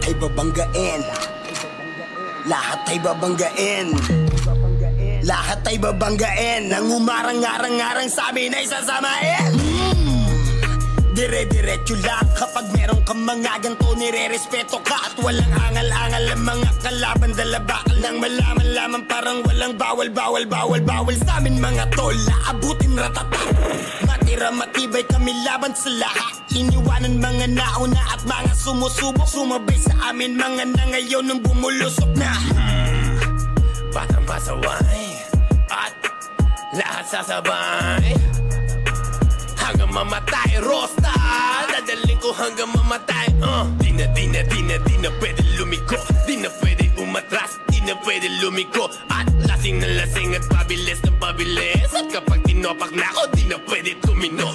ay babanggain. Lahat ay babanggain. Lahat ay babanggain. Nang umarang-arang-arang sa amin ay sasamain. Dire-diretso lang kapag meron kang mga ganto, nire-respeto ka at walang angal-angal ang mga kalaban. Dala bakal nang malaman lamang parang walang bawal sa amin mga tol. Naabutin ratata. Matira matibay kami laban sa lahat. Iniwanan mga nauna at mga sumusubok. Sumabay sa amin mga na ngayon nung bumulusok na. Batang pasaway at lahat sasabay hanggang mamatay, Rosta. Dadaling ko hanggang mamatay. Di na pwede lumiko. Di na pwede umatras. Di na pwede lumiko. At lasing na lasing at pabilis na pabilis. At kapag tinopak na ako, di na pwede tumino.